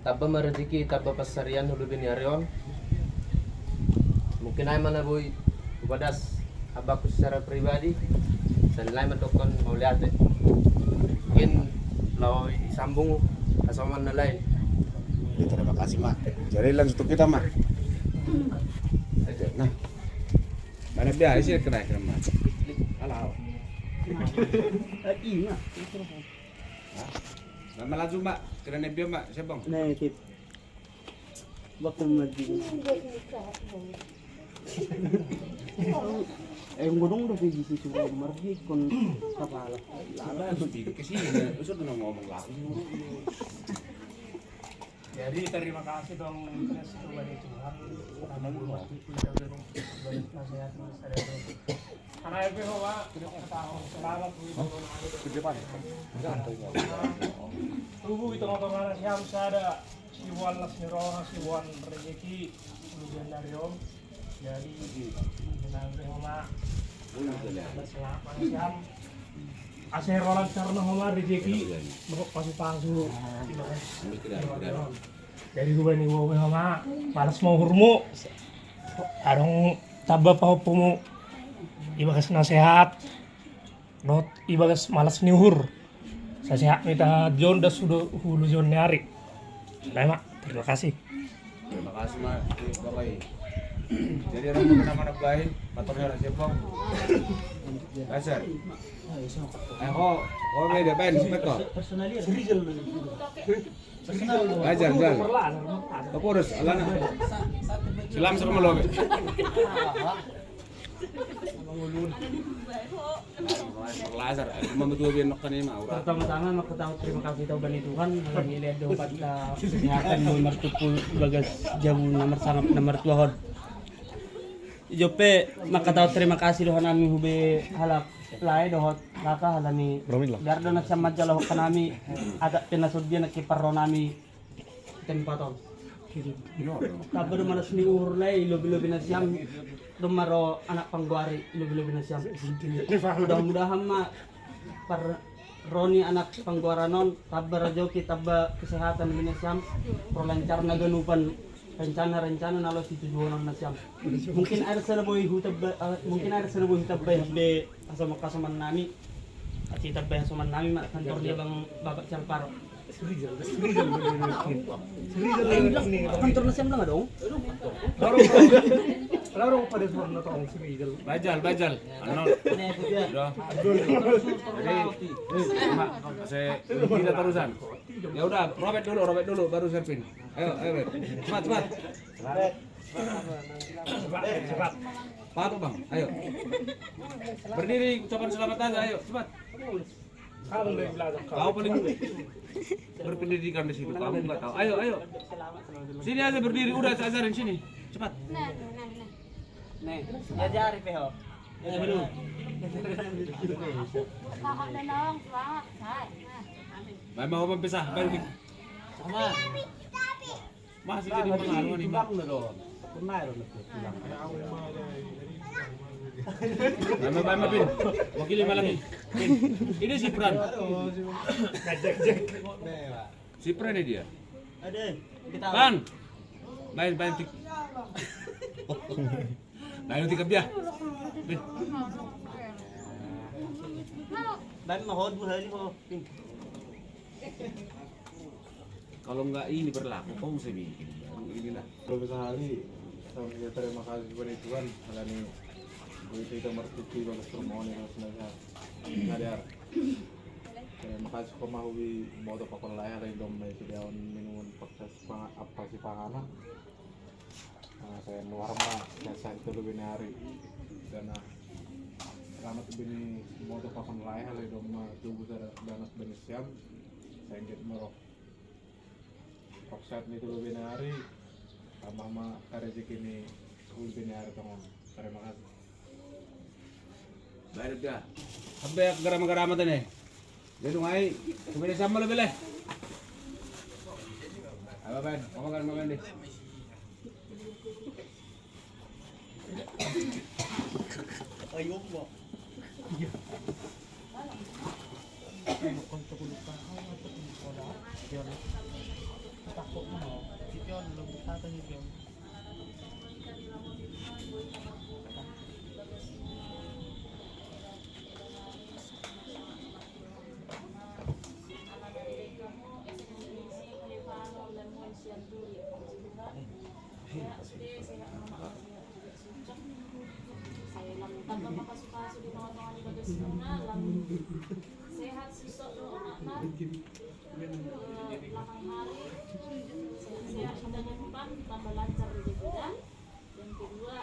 tabba merezeki tabba pasarian hulu biniarion. Mungkin ay mana boy ubadas abakku secara pribadi sanilai medokon mau lihat mungkin lo sambung asoman na lain. Terima kasih mak. Jadi lanjut kita mak. Nah, mana biasa sih kena mak. Halo. Iya. Mama laju mak, kena nebia mak, siapa bang? Nah, tip. Bakal mati. Ngomong udah pergi sih sudah margi kon kepala. Lala sedikit kesini, usut udah ngomong lagi. Jadi terima kasih dong Pres kepada Tuhan karena berbakti kita banyak nasihat saya itu. Karena itu bahwa tahu selamat Ke depan. tubuh itu ngomongan siam sada siwan lasmiroha siwan rezeki ujian dari om. Jadi nanti homa selamat siam Asih rolan karena homa rezeki masih palsu. Jadi gue nih mau homa malas mau hurmu. Adong tabah pahopumu ibagas nasehat. Not ibagas malas niuhur. Saya sehat minta John dah sudah hulu John nyari. Baik mak, terima kasih. Terima kasih mak, bapak. Jadi orang mau kena mana baik, motornya orang siapa? Kasar. Kok beda pen spektor? Personalia Rizal. Ajar, jar. Aku harus alana. Silam sama lo. Lazar, membetul biar makan ini mah. Pertama-tama maka tahu terima kasih tahu bani Tuhan yang lihat dopat kesehatan nomor 10 bagas jamu nomor sangat nomor 2. Jope maka tahu terima kasih dohan kami hube halap lai dohot kaka halami dardo na sama jalo kanami ada penasod dia nak kiparro nami tempaton kabar malas ni urlay lobi-lobi na siyam dumaro anak pangguari lobi-lobi na siyam mudah-mudahan ma par Roni anak pangguaranon tabar joki tabba kesehatan bina siyam prolancar na ganupan rencana-rencana nalo si tujuan na siyam mungkin ada sana boy hutab be asama kasaman nami at itabay asaman nami mak kantor dia bang babak calparo kantor na siyam lang dong Laro pada suara na taong si Rizal. Bajal. Ano? Udah. Jadi, mak, saya tidak terusan. Ya udah, robek dulu, baru servin. Ayo, cepat. Cepat. Patuh bang, ayo. Berdiri, ucapan selamat aja, ayo, cepat. Kalau lebih belakang Kau paling berpendidikan di situ, kamu nggak tahu. Ayo. Sini aja berdiri, udah saya ajarin sini. Cepat. nih jajari peho ya belum Kakak dan nawang semangat, say. May mau mempisah, balik. sama Masih jadi pengaruh nih, Mbak. na doon kunay ron May Pin. Wakili malaki. Pin. Ini si Pran. Jack. Si Pran ini dia. ada kita Pan. Main tik. Main tik dia. Pin. dan mahod mo hali mo pin Kalau nggak ini berlaku, kau mesti bikin. Inilah. Kalau sehari, saya terima kasih kepada Tuhan. Karena ini gue kita mertuki bagus permohonan yang sebenarnya ngadar. Terima kasih kau mau di motor pakon lain dari dom dari sediawan minum proses apa sih panganan. Saya warma, saya itu lebih nari dan selamat bini motor pakon lain dari dom tubuh saya dan bini siam. Saya ingin merok. Proses itu lebih nari. Mama rezeki ini lebih nari tolong. Terima kasih. Baik dah. Sampai garam-garam tu ni. Jadi ngai, kemudian sama lebih leh. Apa Ben? Makan deh. ayo mo takut Sehat susuk do anak belakang hari sehat pada depan tambah lancar di jalan. Yang kedua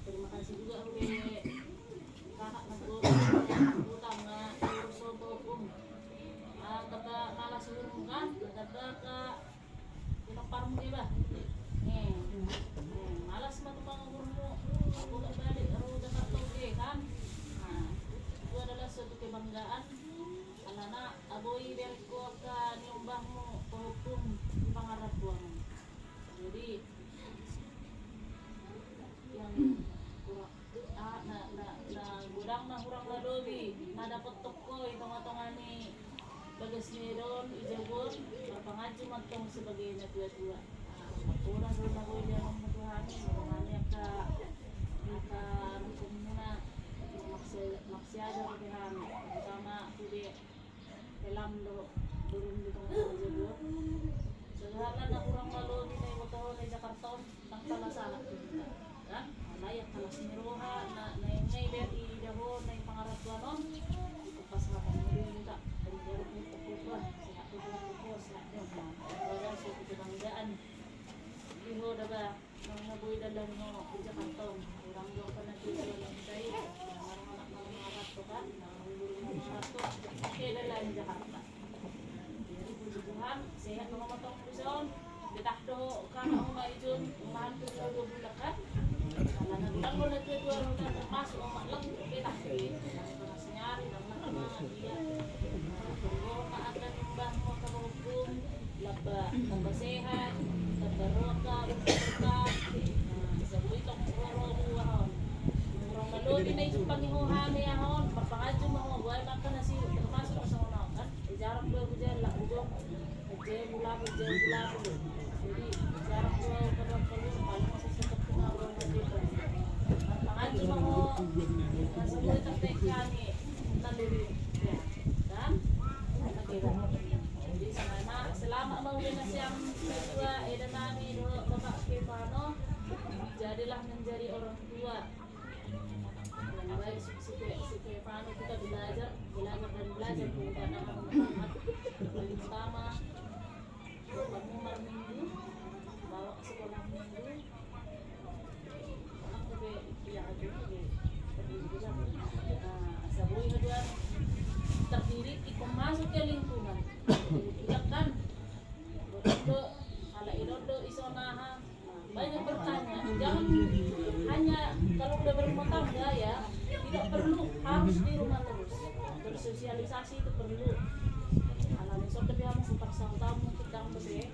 terima kasih juga oleh kakak aku utama Sobokung kata kalah seluruh kan kata ke pinapar mo ba malas matupang umurmu aku gak balik roda kartoge kan. Itu adalah suatu kebanggaan alana aboy berko ka niumbahmu hukum pangarap buang. Jadi yang kurang na gudang na kurang ladobi na dapat toko itong ni bagas meron ijabon mapangaju matong sebagai natua-tua. Kurang ron ako dia magmatuhani magmani ka hukum muna maksiada ko dihan sama kude dalam turun dito ng jabon. So lahat na kurang ladobi na imotohon na Jakarta tang talasahan kita. Kan? Layak kalas niroha na yung ngay idahon na yung pangarap ko nun ikupas na kami nilita pagdaro ko ito ko sa ako ko sa yun wala sa kutubanggaan iho daga nang nabuhay dalang mo sa Jakarta kurang daw pa na dito lang tayo marang anak ng mga rato ka nangulong mga rato kaya lang sa Jakarta jadi puji-pujian sehat mga matong puson ditahdo ka na mga ijon umahan ko sa bulakan. Kalau naglang mo nagdadwa rin ka termasuk umaklang kita para senyari ng mga dia kung maakan imbang mo karukum laba sehat tabaroka ka sa buitong urong malodi na yung pangihuhan niya hon mapangadyo mo buhay maka na si termasuk sa una kan ijarap ko dyan lakudong jay mula jadi ijarap ko kadang paling masasakit pangaji mo sa buhay tapos kani naluri kan jadi selama mau na siyang kedua edanami do Bapak Stefano jadilah menjadi orang tua yang baik si Stefano kita belajar dan belajar bukan nama Muhammad paling utama pengumuman minggu bawa ke sekolah minggu sa buhay na doon terdiri masuk ke lingkungan tidak kan Rodo ala Irodo isonaha banyak bertanya jangan hanya kalau udah berumah tangga ya tidak perlu harus di rumah terus bersosialisasi itu perlu ala besok lebih harus tahun mungkin dalam bebe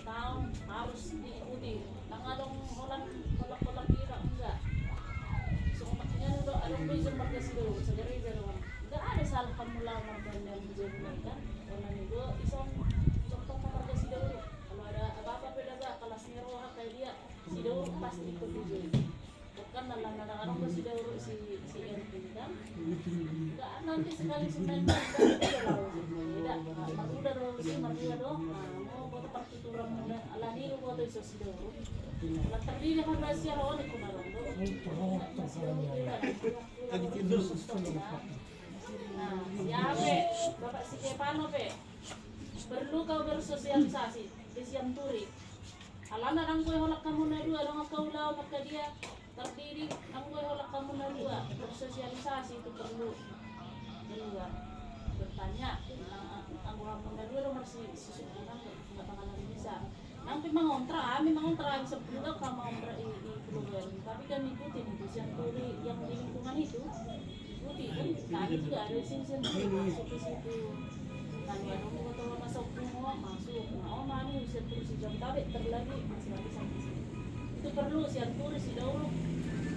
tahun harus diikuti tangadong kolak kira enggak so makanya do anong reason magkasido sa reason enggak ada salah kamu lamar dan yang menjadi kan karena itu isong contoh magkasido kalau ada apa-apa beda kelas niroha kayak dia sido pasti ikut tujuan bukan nalang-nalang si Dauro si RP kan enggak nanti sekali sebentar tidak maruda do si maruda do mau foto partituran muna alani ro foto iso si Dauro la terdiri kan rahasia rawan ko na lang do lagi tidur siapa Bapak Stefano pe perlu kau bersosialisasi di siang turi alana nang koy holak kamu na dua nang kau law maka dia terdiri ang koy holak kamu na dua bersosialisasi itu perlu dua bertanya ang kamu na dua masih susunan nggak bakalan bisa nanti mengontra sebelum kamu mengontra di program tapi kan ikutin itu siang turi yang di lingkungan itu ikuti kan tadi juga ada siang turi masuk ke situ tanya dong kalau masuk semua masuk mani bisa terus jam tabe terlagi masih lagi sampai sini itu perlu siang turi si Dauro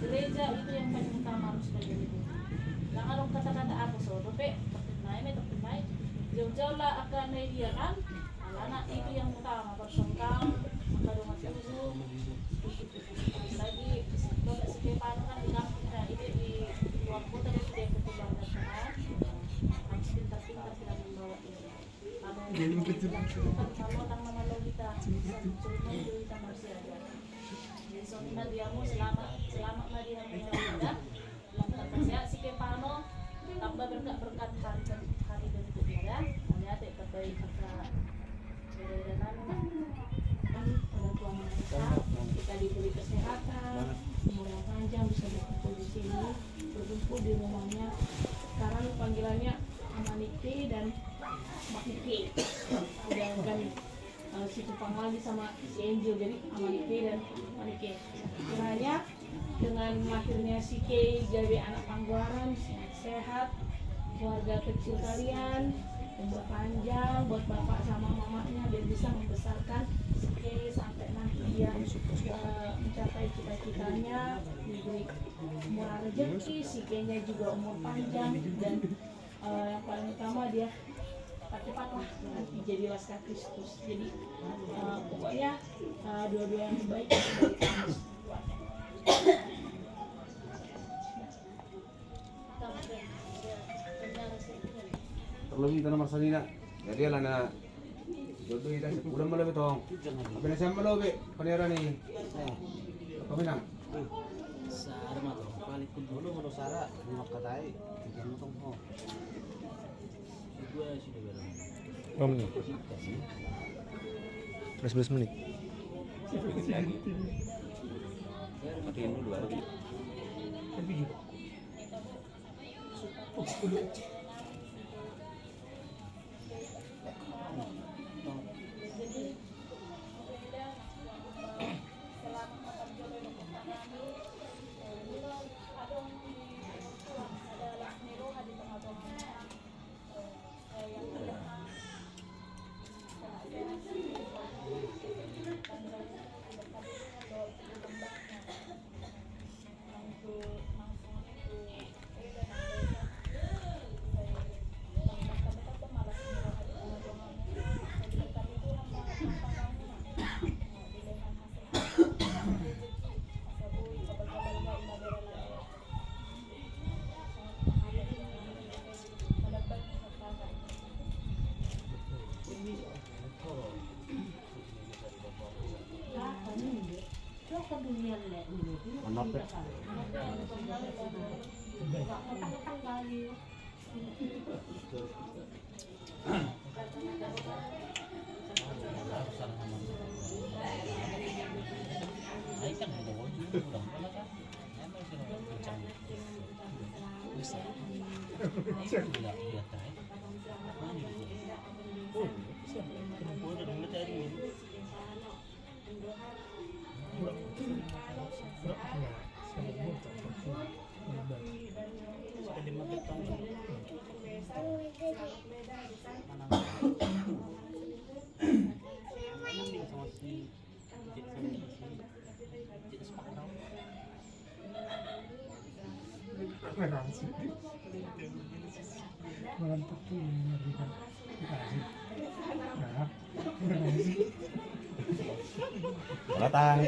gereja itu yang paling utama harus kayak gitu jangan dong kata-kata apa so dope terkenai jauh-jauh lah akan dia kan anak itu yang utama bersongkang kalau tang nama Lolita cuma Lolita Marcia aja. Jadi soalnya dia mau selamat lah dia namanya Lolita Marcia si Kepano tambah berkat hari bentuknya ya. Lihat ya terbaik kita beredaran pada Tuhan Maha kita diberi kesehatan, umur yang panjang bisa berkumpul di sini, berkumpul di rumahnya. Sekarang panggilannya Amanike dan Maknike. Udah kan si Tupang lagi sama si Angel, jadi Amanike dan Manike. Kiranya dengan lahirnya si Kay jadi anak pangguaran sehat, keluarga kecil kalian umur panjang buat bapak sama mamanya biar bisa membesarkan si Kay sampai nanti dia mencapai cita-citanya, diberi murah rezeki, si Kay-nya juga umur panjang dan yang paling utama dia cepat lah nanti jadi laskar Kristus. Jadi pokoknya dua-dua yang baik dari kami. Terlebih kita nomor salina. Jadi ala na jodoh kita udah malu betong. Apa na siya malu be? Panira ni. Kami na. Sa arma to, palit ko dulu mo sara, lima katay, tignan mo tong ho. Dua sih dulu. Berapa menit? 11 menit. Matiin dulu baru. Batang.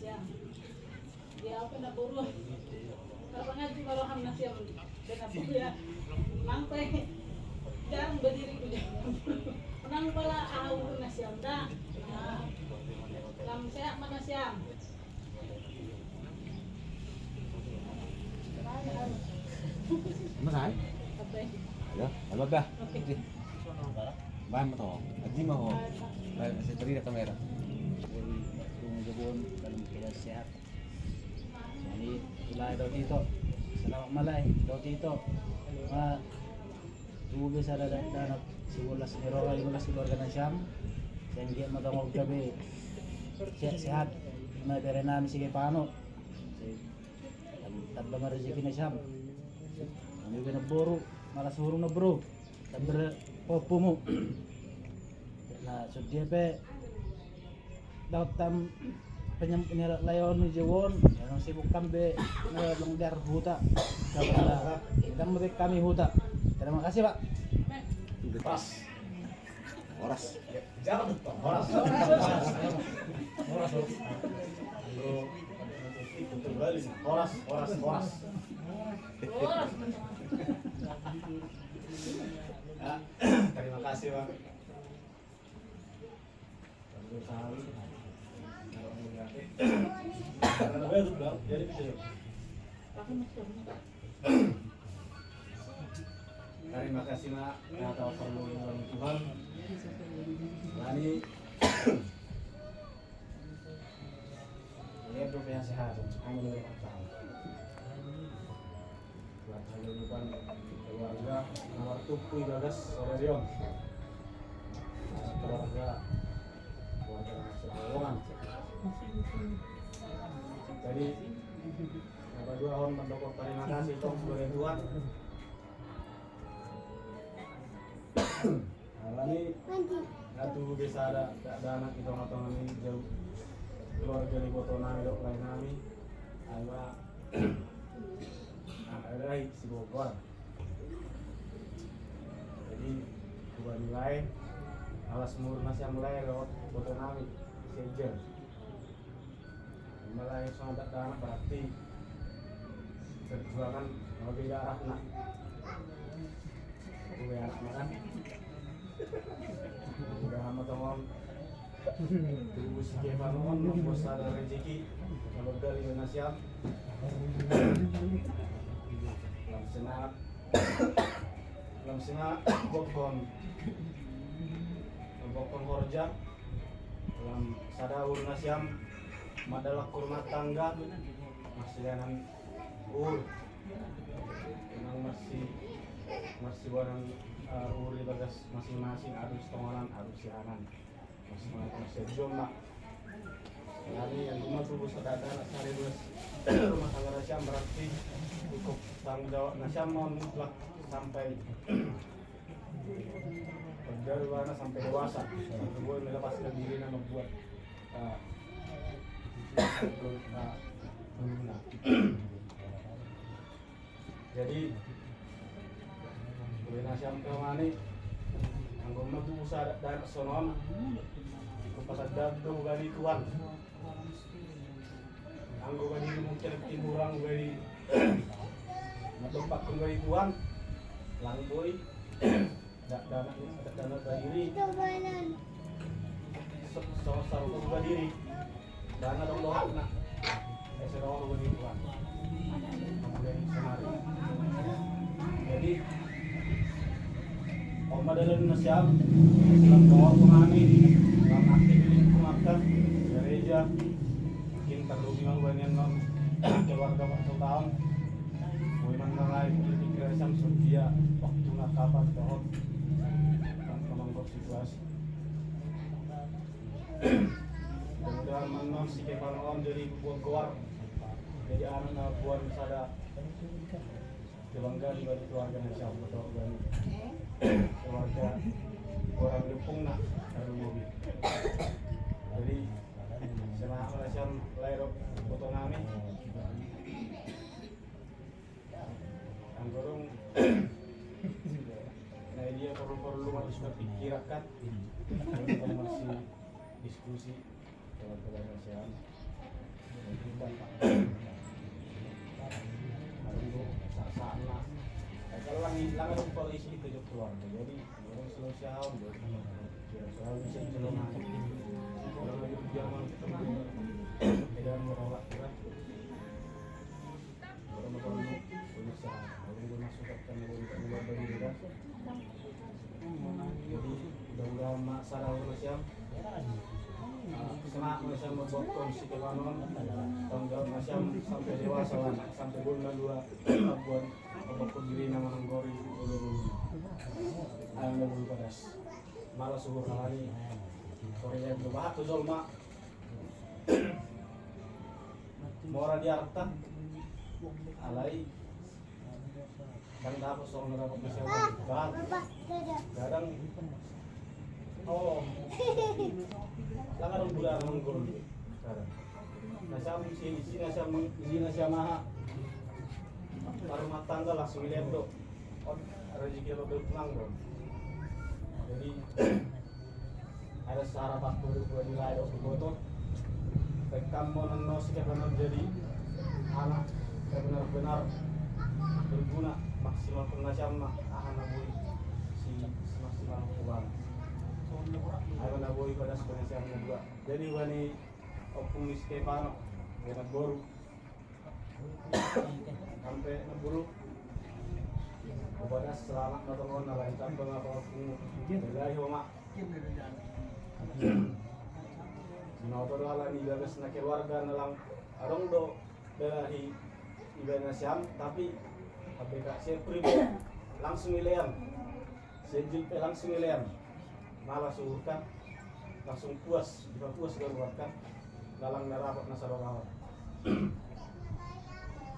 siya. Dia ako na buro. Karena ngaji maroham na siya dan aku ya. Nangpai jarang berdiri ko dia. Nang pala ahaw na siya da. Lam siya mana siya. Masay? Kapay. Ayo, abag ka. Bahan mo to. Adi mo ho. Sa tari na kamera. Tumujubon dalam keadaan sehat. Jadi ulay daw dito. Salamat malay daw dito. Tumubi sa danak simulas ni Roa, simulas keluarga na siyam. Sehingga matangog gabi. Sehat. May pera namin sige paano. Tabla nga rezeki na siyam. Ang iba na buro. Malas hurong na bro. Tabla popo mo. Na sudya pe. Daw tam layon ni Jawon. Anong sibuk kambe na longgar huta. Kabala. Idam mo kami huta. Terima kasih, Pak. Pas. Oras. Horas. Terima kasih, Bang. Terima kasih, Mak. Ya, tahu perlu Tuhan. Ini hidup yang sehat, amin ya rabbal alamin. Buat kehidupan keluarga, nomor tujuh gagas sore riom. Keluarga sekolongan. Jadi, Bapak dua tahun mendukung, terima kasih Tom sebagai Tuhan. Ini satu bisa ada anak itu atau ini jauh keluarga di foto nami dok lain nami ada si Bogor. Jadi dua nilai alas murna yang mulai lewat foto nami sejer mulai sama anak berarti perjuangan lebih arah nak gue anak makan udah sama teman tunggu si Kevin on bos ada rezeki kalau dari Indonesia lam senat bokon horja lam sadaur nasiam madalah kurma tangga masih dalam memang masih barang uri bagas masing-masing harus tongonan harus siaran masih jom nak hari yang rumah tubuh sadada sari bos rumah tangga nasyam berarti cukup tanggung jawab nasyam mutlak sampai dari mana sampai dewasa gue melepaskan diri dan membuat jadi gue nasyam kemana anggo matu usaha dan sonon kepada dado gani tuan anggo gani mungkin timurang gani matempak gani tuan langboy dana diri saru ko diri dana dong dohak na sedang ko gani tuan kemudian semari jadi Madalan na siya silang bawa pengani silang aktif di lingkungan gereja mungkin perlu bilang banyak non keluarga waktu tahun memang ngalai politik gereja sedia waktu nakapan tahun kemangkok situasi dan memang si kepanon jadi buat keluar jadi anak buat sada kebanggaan bagi keluarga Nasyam atau keluarga orang Lempung nak dari mobil. Jadi setelah Nasyam lahir foto kami, anggorong, nah dia perlu harus berpikirkan, kita masih diskusi dengan keluarga Nasyam. Kalau lang ang polisi itu juga keluarga, jadi orang selalu siapa, selalu bisa celana. Kalau lagi perjalanan ketemu, tidak menolak kan. Orang orang bisa, orang masuk kan orang luar dari kan. Jadi udah masalah orang siapa. Kena macam membuat kondisi kebanon, tanggung jawab macam sampai dewasa sampai bulan 2 buat apapun diri nama nanggori ulur ayam dan bulu padas malah suhur hari Korea berbahak tu zolma mora di harta alai dan dapat soal dapat kesehatan kadang oh langar bulan nanggori sekarang nasam sini nasam maha rumah tangga langsung lihat tuh rezeki lo berpulang bro jadi ada secara faktor dua nilai dok foto rekam monono setiap benar jadi anak benar-benar berguna maksimal pengajian akan nabui si maksimal uang ayo nabui pada sebenarnya kedua jadi wani opung Stefano yang baru sampai 60 kepada selamat nonton nalain tambah apa pun dari homa nopo ala ni gagas na keluarga nalang arong do dari ibana siam tapi ABK pribadi langsung nilaian sejil langsung nilaian malah suhurkan langsung puas keluarkan dalam narapat nasarawat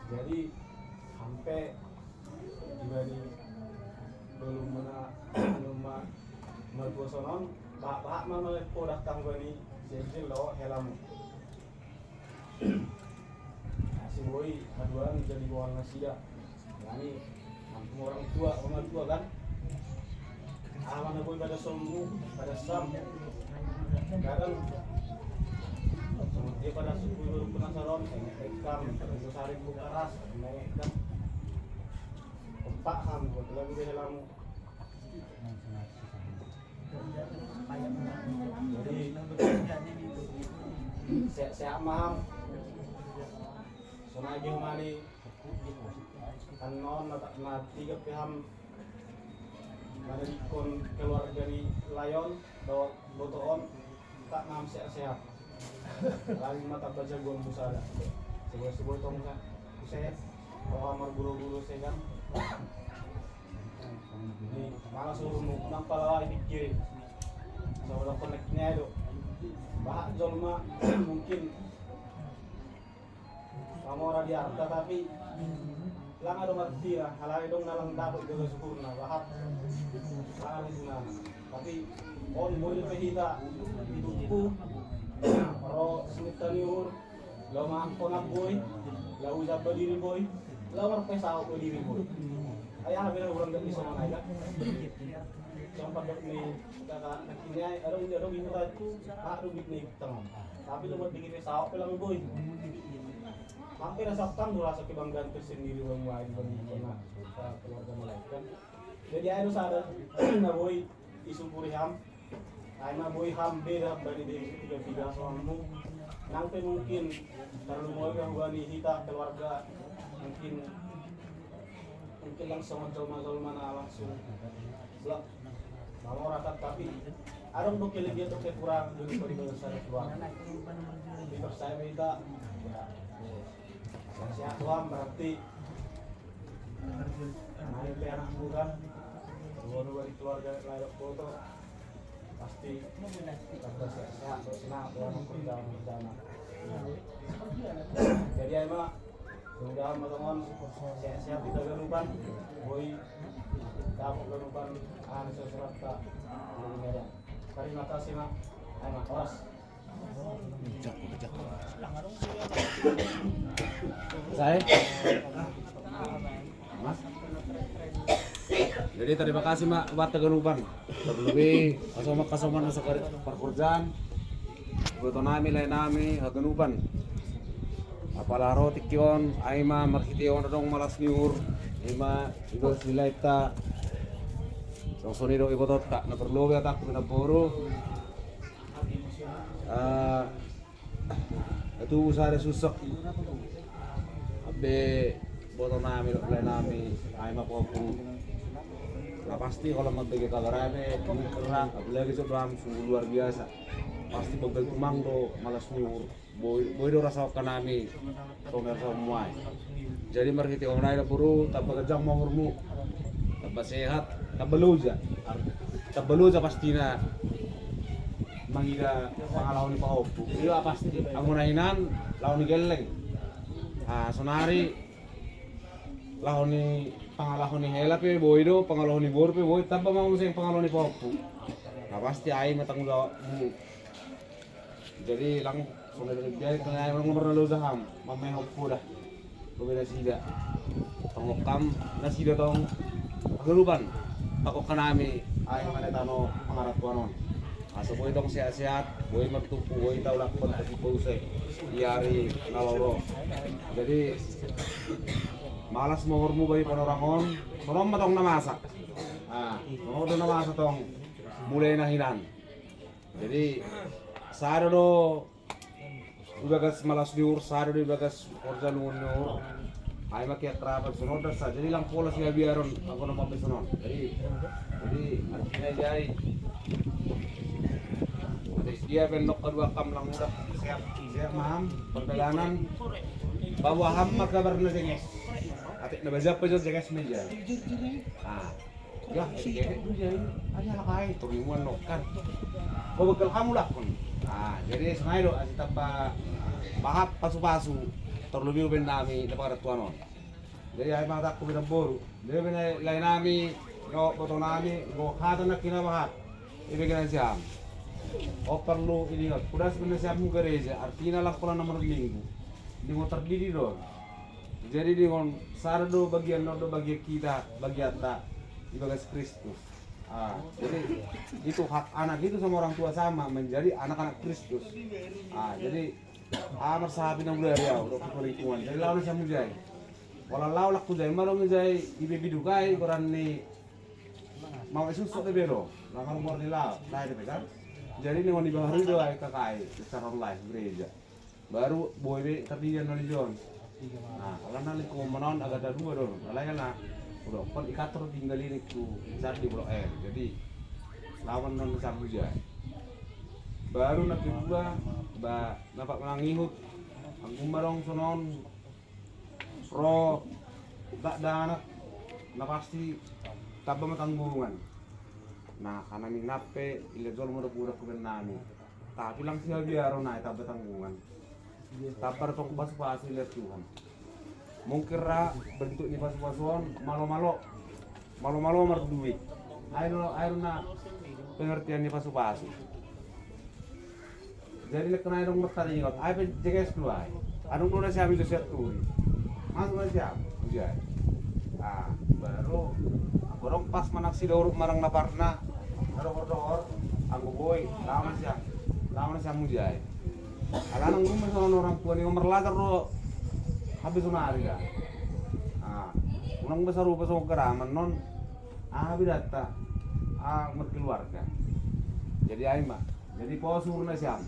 jadi sampai dibanding belum mertua sonon bapak mama lepo datang bani jadi lo helamu si boy aduan jadi bawang nasi ya yani kampung orang tua kan aman boy pada sombu pada sam kadang dia pada suku baru penasaran rekam terus hari buka ras naikkan paham buat lagu dia lamu jadi saya paham soalnya mari kan non mati ke paham mana ikon keluar dari layon bawa botoon tak ngam sehat lagi mata baca gua musada sebuah tong kan saya kalau amar guru-guru saya kan ini malah suruh nampak lah ini kiri soalnya connectnya itu bahak jolma mungkin kamu orang di harta tapi lang ada mati lah halai dong nalang dapat juga sempurna bahak lang di sana tapi on boleh pehita itu Oro semita niur, lau mangkong boy, lau jaba diri boy, lau marpesau ko diri boy. Ayah benar orang tak bisa mana ya? Sampai dok ni kakak nakini ada ibu tadi, tak rubik ni tengah. Tapi lepas dikit pesau pelang boy. Hampir sabtan rasa kebanggaan tersendiri orang lain bagi keluarga malaikat. Jadi ayah sadar, na boy isu puriham. Ay maboy hambira bani di tiga soalmu nanti mungkin terlalu mau gangguan hita keluarga mungkin langsung jolma langsung selak mau rakat tapi arong dokil dia tuh kurang dari besar keluarga di percaya kita sehat tuam berarti naik anak bukan dua keluarga layak foto pasti kita sehat senang dalam perjalanan jadi emang mudah teman sehat kita ganupan boy dapat ganupan sesuatu tak terima kasih mak emang keras Saya Mas jadi terima kasih mak buat Teganuban terlebih kasoman sa pekerjaan buat nami lain nami Teganuban apalaro tikion aima markitiyon dong malas niur ima ido silaita sonido ibotot tak na perlu ya tak na boro itu usaha susuk abe boto nami lo nami aima popu nah pasti kalau magbagi kabarane kerang apalagi sebelum sungguh luar biasa pasti begal tumang do malas niur boy do rasa kanami songer semua jadi markiti onai na puro tapos kajang mangurmu tapos sehat tabeluja pasti na mangira pangalaw ni Paopo iya pasti ang unainan lawan ni Geleng sonari lawan ni pangalaw ni Hela pe boy do pangalaw ni Bor pe boy tamba mau sing pangalaw ni Paopo nah pasti ai matanggung jawab jadi lang sonari dia kaya orang nomor lu saham mamay Paopo dah bumila sida tongokam na sida tong pagluban ako kanami ay manetano pangarap ko non aso boy tong sehat-sehat boy magtupo boy taulak pun pagpause diari naloro jadi malas mohormu boy panorangon sonom matong namasak sonom do namasak tong mulai nahinan jadi saro do ibagas malas diur saro do ibagas korja lunur ay makiat rapat sunod sa jadi lang pola siya biaron ako na mapisunod jadi artinya jay dia benok kedua kam lang udah siap maham perjalanan bawa ham makabar na jenges atik na baza pa jenges meja ya jadi itu jadi ada lakai turimuan nokan bekal kamu lah pun jadi sengaja do asita pa bahap pasu-pasu terlebih ben nami dapat tuanon jadi ay mata ko binang boru jadi ben lain nami go botong nami go hata na kinabahat ibigyan siya o perlu ini kuda sebenarnya siya mo gereja artinya lang pala nomor minggu di mo terdiri do jadi di kon sardo bagian do bagi kita bagiata di bagas Kristus jadi itu hak anak itu sama orang tua sama menjadi anak-anak Kristus jadi marsabi ng bulan ya udah perlingkungan jadi lawan siya mujay wala lawlak ko jay marong jay ibibidukay koran ni mau isusok de bero nakang mor nila lain de kan jadi ni wani baru do ay kakai secara online gereja baru boy terdiri dari John kalau nanti ko manon agak ada dua dong lain na udah kon ikator tinggalin itu saat di Blok M jadi lawan non sang mujay baru nak kedua dapat menangihut ang umarong sonon pro tak anak na pasti taba matanggungan nah karena minape ilegal mo pura ko nami tapi lang siya biaro na taba tanggungan tapar tong basu-basu lihat Tuhan mungkin bentuk ni basu-basuan malo-malo marduwi ayo na pengertian ni basu-basu jadi nak kena dong bertanya ingat, apa jeges keluar? Adung dulu siapa itu siap turi, masuk siap, ujar. Baru, orang pas manaksi doruk marang naparna, doror, aku boy, lama siap mujai. Alang rumah sama orang tua ni nomor latar lo, habis sunari ya. Orang besar rupa sama keraman non, habis data, merkeluarga. Jadi aima, jadi posur siap.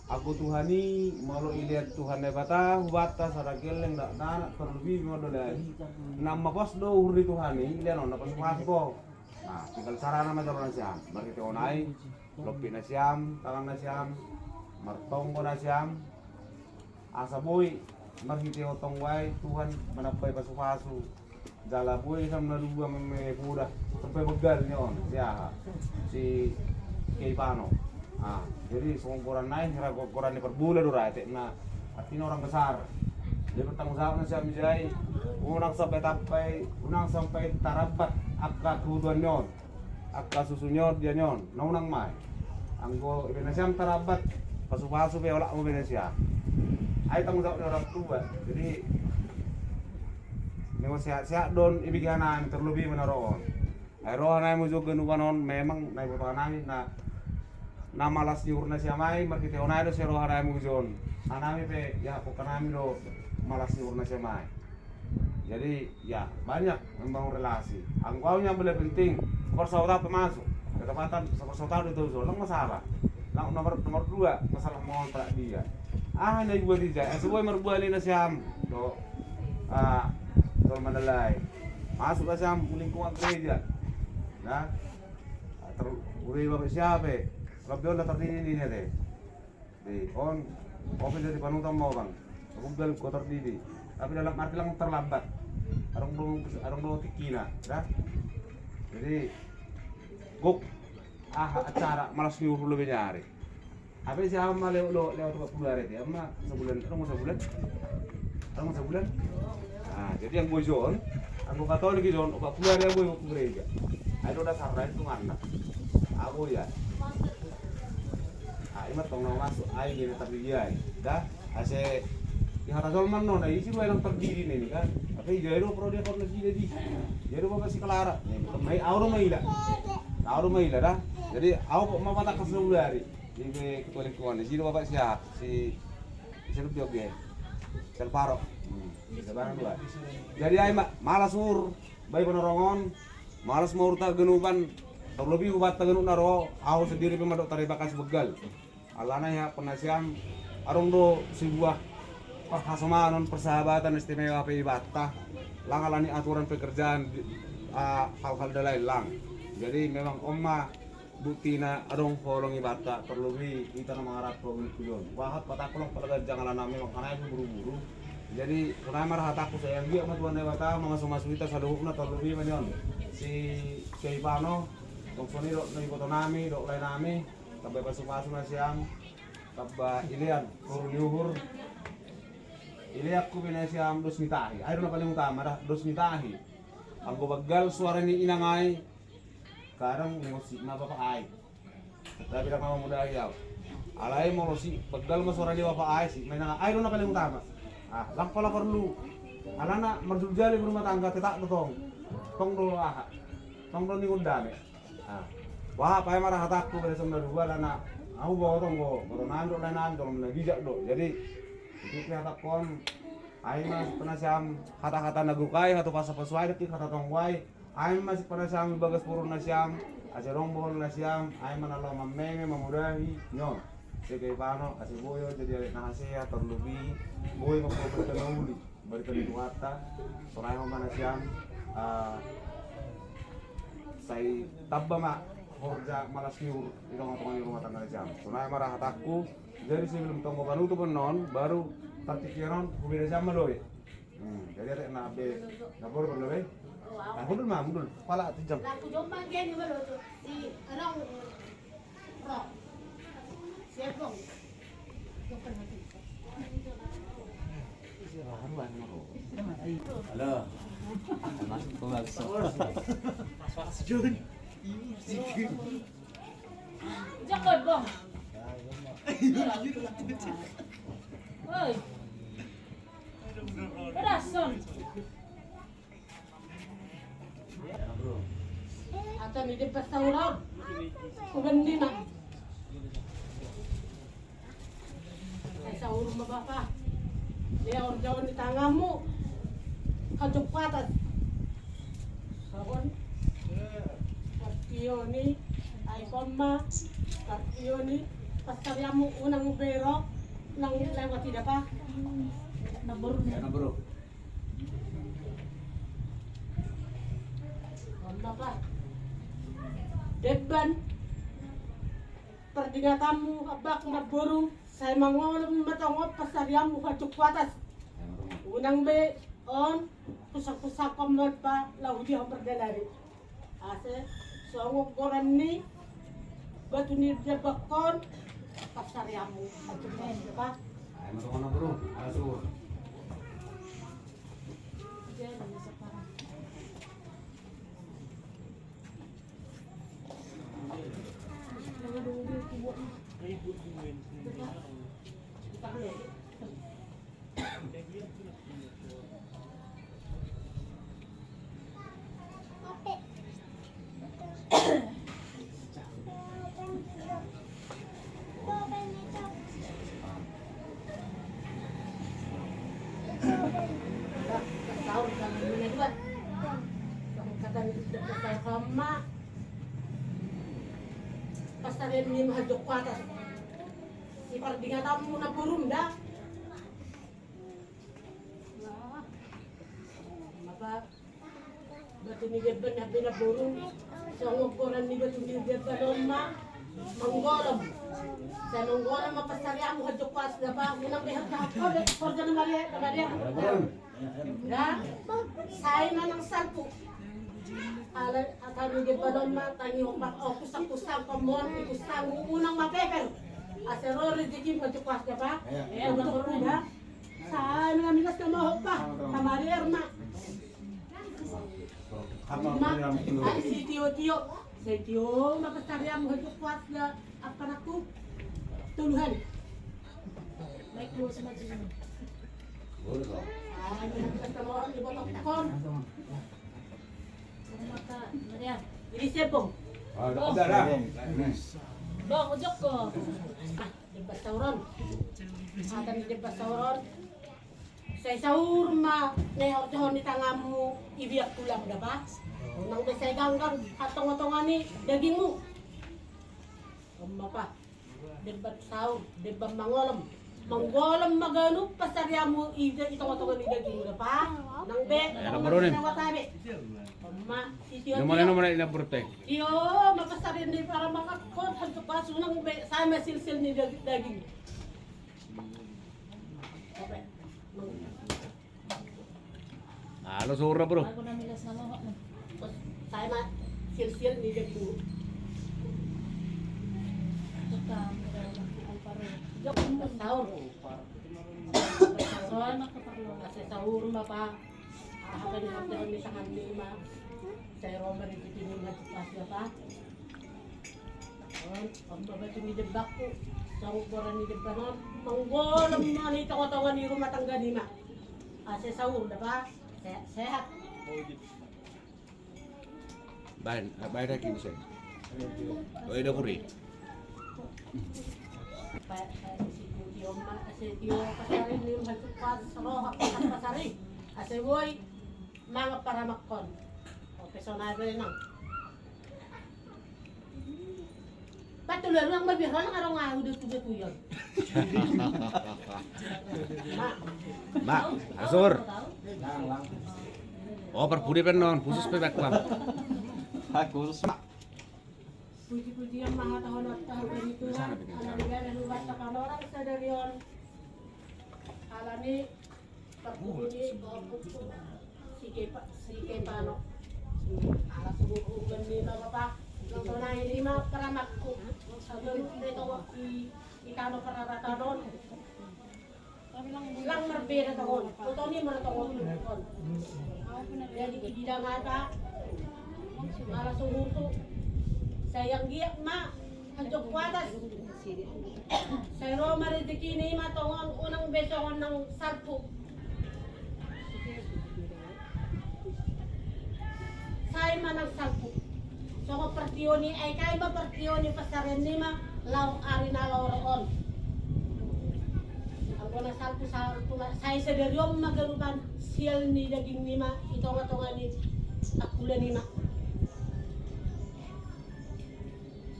Aku Tuhani malu ilihat Tuhan nebata hubata sarakel yang dak nana terlebih modo dari nama pos do huri Tuhani ilihat nona pas ko nah tinggal sarana macam nasiam berarti onai lopi nasiam tangan nasiam martong ko nasiam asa boy marhiti otong wai Tuhan menapay pasu-pasu jala boy sam na dua memuda sampai begal nyon siya si Keipano jadi songkoran naik kira koran di perbulan dura na artinya orang besar dia bertanggung jawab siya mijay unang sampai tarabat akka kuduan nyon akka susunyon dia nyon naunang mai anggo ibinasya tarabat pasu-pasu pe wala mo binasya ay tanggung jawab ni orang tua jadi negosiasi don ibigyanan terlebih menaroon ay rohan ay mo juga nubanon memang naik butuhan namin na na malas niur na siya may markite onay do sero haray mo zon. Anami pe ya po kanami do malas niur na siya may. Jadi ya banyak membangun relasi. Ang kau yang paling penting persaudara pemasuk. Ketepatan persaudara itu zon lang masalah. Lang nomor 2 masalah mengontrak dia. Na ibu dia. Sebuah merbuali na siya do Tol Mandalay. Masuk ke siya lingkungan gereja. Nah, uri bapak siapa? Kalau dia terdiri ini deh. Di on, office dari panutan mau bang. Aku bilang kau terdiri. Tapi dalam arti lang terlambat. Arong do tikina, dah. Jadi, guk acara malas nyuruh lebih nyari. Apa sih ama lewat 40 hari dia, ama sebulan, Arong sebulan. Nah, jadi yang gue zon, aku Katolik zon, 40 hari aku ke gereja. Ayo udah sarana itu mana? Aku ya. Imat tong masuk air gini terdiai. Dah, ase di hata zaman no, nah isi dua yang terdiri nih kan. Tapi jero pro dia korna sini di. Jero bapak si Kelara. Mai auro maila dah. Jadi aku mau patah ke hari. Di ketua lingkungan. Sini bapak siap si Serupio ge. Selparo. Sebarang dua. Jadi ai malas ur, baik penerongon, malas mau urta genupan. Terlebih ubat tengenuk naro, aku sendiri pemadok taribakas begal. Alana ya penasiam arung do sebuah perhasomanon persahabatan istimewa pe ibata. Langalani aturan pekerjaan hal-hal lain lang. Jadi memang omma buktina arung folong ibata terlebih kita nama harap problem kujon. Wahat patakulong pada jangan lana memang karena itu buru-buru. Jadi karena marah hataku sayang dia sama Tuhan Dewata masuk kita saluhukna terlebih menyon. Si Keipano Tongsoni dok nang foto nami, dok lain nami, sampai pasuk-pasuk na siyang, taba ilian, turun yuhur. Ili aku pinay siyang dos mitahi. Ay, na paling utama dah, dos mitahi. Ang gubagal suara ni inangay, karang musik na bapak ay. Tapi lang mamamudahi yaw. Alay mo si bagal mo suara ni bapak ay, si may nangay, ay na paling utama. Lang pala perlu. Alana marjuljali berumah tangga tetak tong. Tong dulu tong dulu ni undame. Wah, apa yang marah hataku pada sembilan dua lana, aku bawa tonggo, baru nando nagijak do. Jadi itu kata kon, aing masih pernah siam kata-kata nagukai atau pasal-pasal itu kata tongwai, aing masih pernah siam bagas purun nasiam, acerong bohol nasiam, aing manalo mameme mamudahi, nyo. Sekai pano, asih boyo jadi adik nahasea terlebih, boy mau berkenuli, berkenuli wata, soalnya mau nasiam. Saya tabba horja malas nyur itu ngomongan rumah tangga jam. Sunai marah hataku dari sebelum tonggo baru tu non baru tartikiran kubeda jam loe. Jadi ada nabe nabor loe. Aku dulu mah mundur pala jam. Aku jomba gini baru tu si orang rock. Siapa? Halo. Masuk ke bakso. Jangan bang. Oi. Perasan. Atau ni dia pesta orang. Kubendi nak. Saya sahur sama bapak. Dia orang jauh di tanganmu. Kajuk patas. Sahur. Kartioni, ay komma, kartioni, pasaryamu unang berok, nang lewat tidak pa, nabur. Komma pa, deban, perdinatamu abak naburung, saya mangolong matangop pasaryamu kajuk patas, unang be on, pusak-pusak komma pa, laudi ang perdalari. Ase songok goran ni batu ni jabakon pasaryamu acumen ba Ay mo na bro, asur. pasarin ni mahadok ko atas. Ipardingatan mo na purum da. Maka, batu ni Debban na binaburong. Sa ngokoran ni batu ni Debban ma, manggolam. Sa manggolam mapasarya mo hadok ko atas na ba? Munang behag na ako. Korda na Maria. Ya, saya manang salpo. Akan di balon mata ni omak o kusang-kusang pamon kusang unang mapeper. Asero rezeki mo cepat ka pa? Ang turun ha. Sa mga milas na mahok pa. Kamari erma. Si Tio. Si Tio mapasarya mo cepat na akan aku tuluhan. Baik dulu sama Jin. Mga milas na mahok di botok takon. Maka, Maria. Ini sepong. Udah dah. Bang, ojok ko. Di basauron. Atan di basauron. Sa sahur ma nehor ni tangamu ibiak tulang dah ba? Nang desay ganggang atong-atongan ni daging mo. Umma pa. Debat sahur, debat mangolam. Manggolam magano pasarya mo itong-atongan ni daging mo dah pa? Nang be, nang watabe. Umma, sisiyo. Nomor ina burte. Iyo, mapasarin din para makakot ang tupaso ng sama silsil ni daging. Okay. Halo sura bro. Ako na milas na mahok na. Sama silsil ni daging. Saka, ang paro. Sahur. Soal makapaklo. Kasi sahur pa. Ahakan ni Abdul ni tangan ni ma. Saya Roma di sini pas pa. Ang babato ni debak ko. Sa ukuran ni debanon. Manggolam man ito ni rumah tangga ni ma. Ase sahur ba? Sehat. Bahan lagi bisa. Oh ida kuri. Si Tio ma kasi Tio pasarin ni pas roha pasarin. Ase boy mga paramakon. O personal rin nang. Patuloy lang mabihon ang araw nga udot yun. Mak, asur. Oh berbudi penon, khusus bebek lang. Khusus mak. Puji-puji yang maha tahun itu kan. Alhamdulillah dan luar takkan orang sadarion. Alani perpudi si pano. Ala subuh ganina bapak. Nung na hindi makaramakku. Sabi dito ikano pararatanon. Lang marbera tahon. Ito ni maratahon. Jadi tidak ngata. Ala subuh sayang giyak ma. Anjok wadas. Saya Roma rezeki ni ma tong unang besongon ng salpo. Saya manang salpo. So ko partiyo ni ay kay ba partiyo ni pasaren ni ma law ari na lawron. Ang kuna salpo sa saya sederyom magaruban sial ni daging ni ma itong ni akulan ni ma.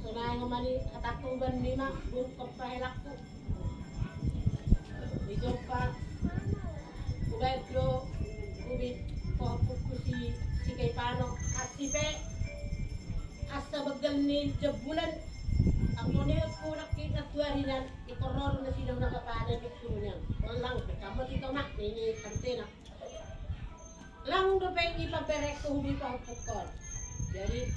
So na nga mani atakuban ni ma bukop pahilak ko. Ijo pa ubay ko ubit ko si kay pano asipe asa bagal ni jabulan ang nune ko nakita tuwarinan ikororo na sila nakapana ni kurunan walang kamot ito mak ni kantena lang do pe ipaperek ko hubi pa pukol jadi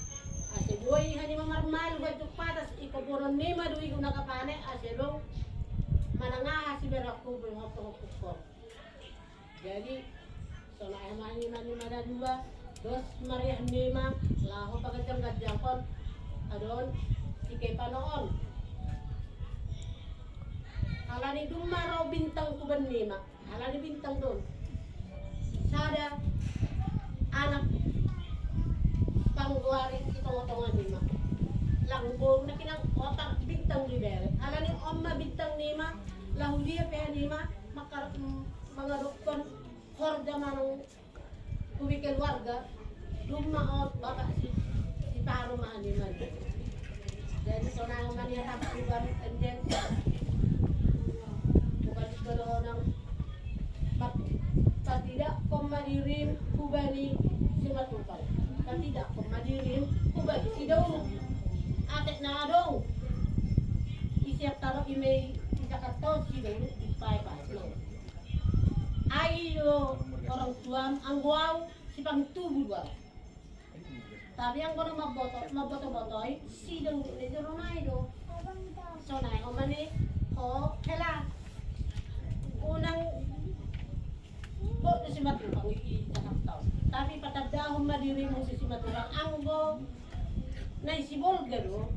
ase boy hani mamarmal ba to patas ikoboron ni madui ko nakapane ase lo mananga si berak ko be pukol jadi so na amani mani madadua dos Maria Nima laho pagkatang gadjangkon adon sikay panoon hala ni dumaro bintang kuban Nima hala ni bintang doon sada anak pangguari itong Nima langbong na kinang otak bintang libere hala ni omma bintang Nima lahulia pe Nima makar mga doktor horda manong kubikel warga dumaot baka si paro maaniman. Jadi sonang manira bukan enjen. Bukan kalau nang tidak komadirin kubani simatupal. Tidak komadirin kubani sidaw. Atek na dong. Isiap taruh email Jakarta sidaw ipai-pai. Ayo orang tua angguau si pangtubu gua. Tapi ang kono maboto-botoi si dong ni romay do. So na ko mani o kela. Unang bo si Maturang i Jakarta. Tapi patadahon madiri mo si Maturang ang go na isibol gado.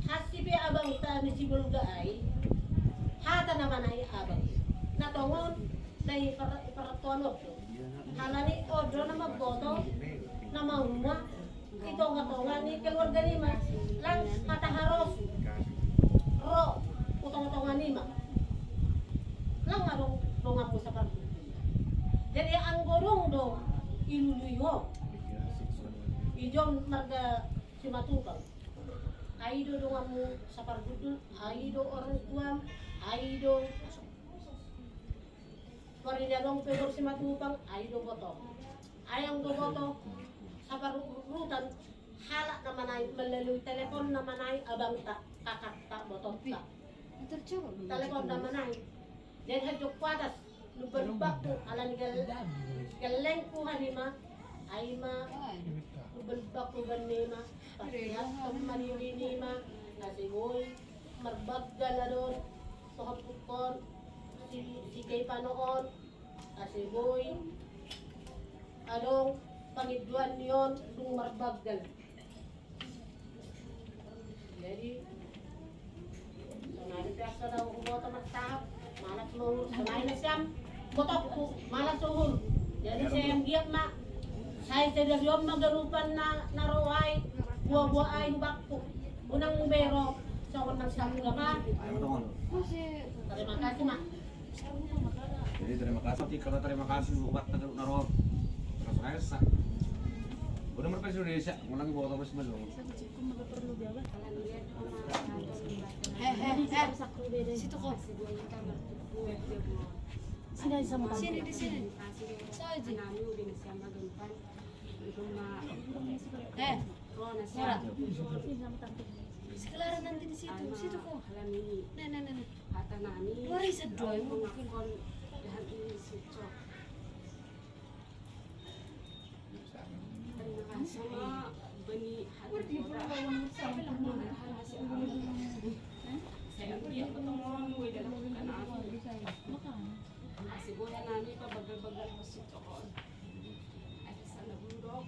Hasipi abang ta ni sibol gaay. Hata naman ay abang. Natongon na iparatuanod ko. Halani odro na magboto na mahuma. Ito nga tonga ni keluarga ni ma. Lang kataharos. Ro, utong-utongan ni ma. Lang nga dong ako sa parto. Jadi ang gorong do iluluyo. Ijon marga si Matupang. Aido dong amu sa parto. Aido orang tuam. Aido Parinadong pegor si Matupang, ay do boto. Ayang do boto, sa parurutan, halak naman ay melalui telepon naman ay abang tak kakak tak boto tak. Telepon naman ay. Dan hadjok patas, lubag-lubag ko, alam galeng ko hanima, ay ma, lubag-lubag ko ganima, pasiyat ko manininima, nasigoy, marbag galadon, sohapukon, si kay panoon, asiboy, anong pangidwan yon nung marbaggal. Jadi, sanay na sa daw umoto magtahap, malas mo, sanay na siyam, botok ko, malas uhol. Jadi saya yang giyak ma, saya tidak yom magarupan na naruhay, buwa-buwa ay bakpo, unang numero, sa unang samga ma. Terima kasih ma. Jadi terima kasih. Kalau terima kasih buat naruh terus rasa. Udah merpes Indonesia, ngulangi bawa terus belum. Situ kok. Sini sama sini di sini. Saja. Murah. Sekarang nanti di situ, situ kok. Nah. Mari sedoi mungkin kon terima kasih beni hati saya dia ketemu we dalam kanan asiboya nani pa bagal-bagal mo si Chokon ay sana bundok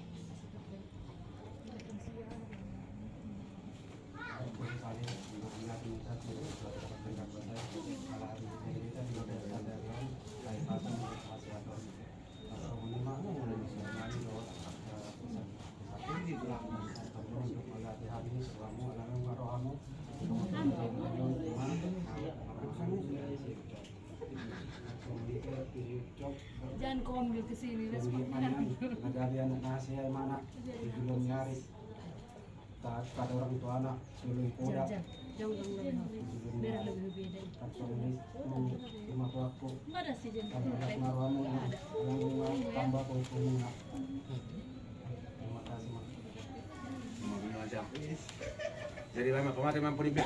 Jangan kau ambil ke sini. Nagari anak nasi ay mana belum nyari pada orang tua anak suluy kuda Jauh biar lebih beda. kapsul lima aku Enggak ada sih jangan. kalau maruamu yang tambah ko kumuna. Terima kasih Mak. Jadi lama kemarin mampu